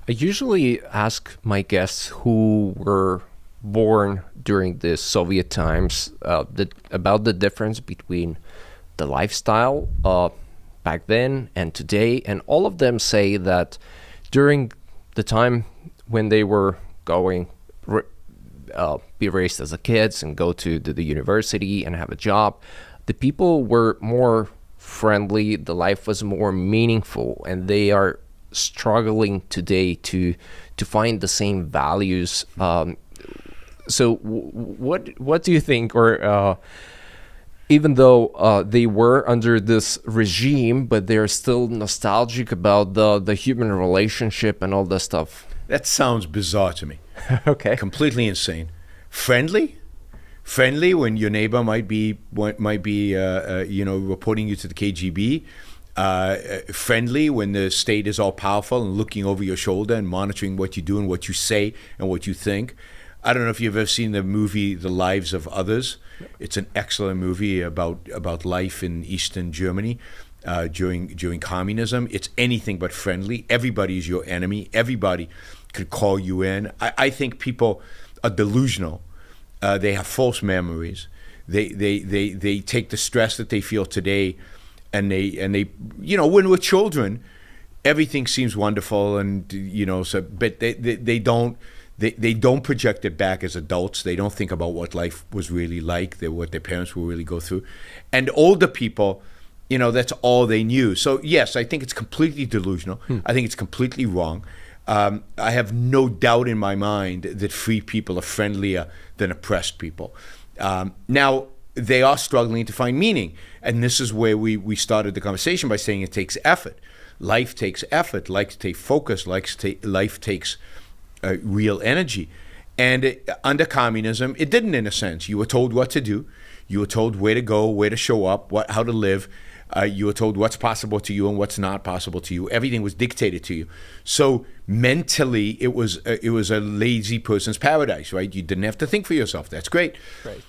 I usually ask my guests who were born during the Soviet times about the difference between the lifestyle back then and today. And all of them say that during the time when they were going be raised as a kids and go to the university and have a job, the people were more friendly, the life was more meaningful, and they are struggling today to find the same values. What do you think? Or even though they were under this regime, but they're still nostalgic about the human relationship and all that stuff. That sounds bizarre to me. Okay. Completely insane. Friendly? Friendly when your neighbor might be reporting you to the KGB. Friendly when the state is all powerful and looking over your shoulder and monitoring what you do and what you say and what you think. I don't know if you've ever seen the movie The Lives of Others. It's an excellent movie about life in Eastern Germany during communism. It's anything but friendly. Everybody is your enemy. Everybody could call you in. I think people are delusional. They have false memories. They take the stress that they feel today, and they when we're children, everything seems wonderful, and but they don't project it back as adults. They don't think about what life was really like, what their parents will really go through. And older people, that's all they knew. So yes, I think it's completely delusional. I think it's completely wrong. I have no doubt in my mind that free people are friendlier than oppressed people. Now, they are struggling to find meaning. And this is where we started the conversation by saying it takes effort. Life takes effort. Life takes focus. Life takes real energy. And under communism, it didn't, in a sense. You were told what to do. You were told where to go, where to show up, how to live. You were told what's possible to you and what's not possible to you. Everything was dictated to you. So mentally, it was a lazy person's paradise, right? You didn't have to think for yourself. That's great. Right.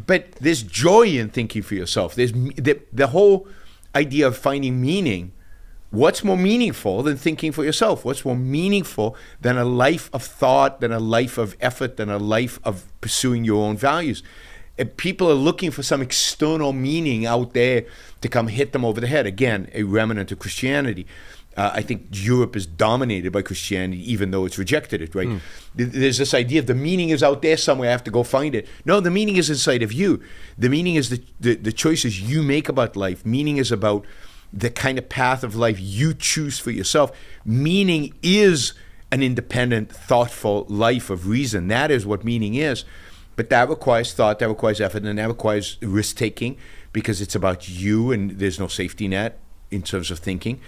But there's joy in thinking for yourself. There's the whole idea of finding meaning. What's more meaningful than thinking for yourself? What's more meaningful than a life of thought, than a life of effort, than a life of pursuing your own values? And people are looking for some external meaning out there to come hit them over the head. Again, a remnant of Christianity. I think Europe is dominated by Christianity, even though it's rejected it, right? There's this idea of the meaning is out there somewhere, I have to go find it. No, the meaning is inside of you. The meaning is the choices you make about life. Meaning is about the kind of path of life you choose for yourself. Meaning is an independent, thoughtful life of reason. That is what meaning is. But that requires thought, that requires effort, and that requires risk-taking, because it's about you and there's no safety net in terms of thinking.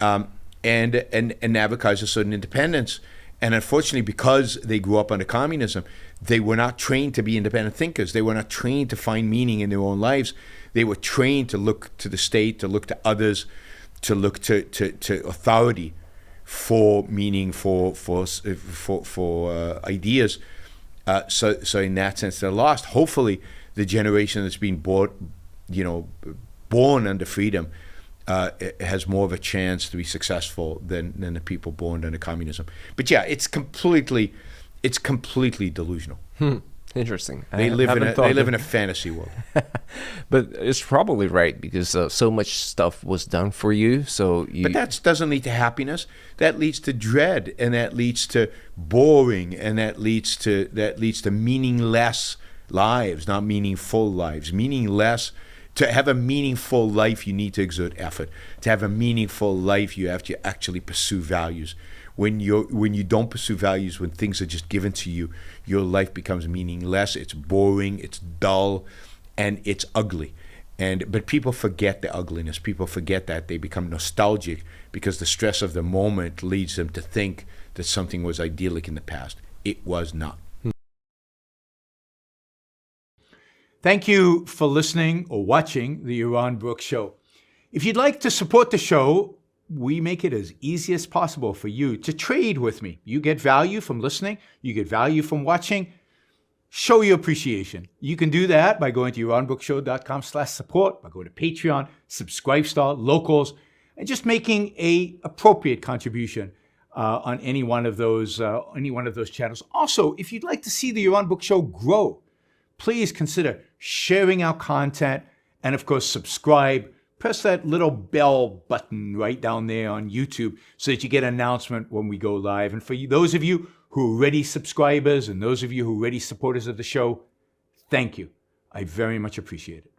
And that requires a certain independence. And unfortunately, because they grew up under communism, they were not trained to be independent thinkers. They were not trained to find meaning in their own lives. They were trained to look to the state, to look to others, to look to authority for meaning, for ideas. So in that sense, they're lost. Hopefully, the generation that's been born under freedom has more of a chance to be successful than the people born under communism. But yeah, it's completely delusional. Interesting. They live in a fantasy world. But it's probably right, because so much stuff was done for you. But that doesn't lead to happiness. That leads to dread, and that leads to boring, and that leads to meaningless lives, not meaningful lives. Meaningless. To have a meaningful life, you need to exert effort. To have a meaningful life, you have to actually pursue values. When you don't pursue values, when things are just given to you, your life becomes meaningless. It's boring, it's dull, and it's ugly. But people forget the ugliness. People forget that. They become nostalgic because the stress of the moment leads them to think that something was idyllic in the past. It was not. Thank you for listening or watching the Yaron Brook Show. If you'd like to support the show, we make it as easy as possible for you to trade with me. You get value from listening. You get value from watching. Show your appreciation. You can do that by going to yaronbrookshow.com/support, by going to Patreon, Subscribestar, Locals, and just making a appropriate contribution. on any one of those channels. Also, if you'd like to see the Yaron Brook Show grow, please consider sharing our content and, of course, subscribe. Press that little bell button right down there on YouTube so that you get an announcement when we go live. And for those of you who are already subscribers and those of you who are already supporters of the show, thank you. I very much appreciate it.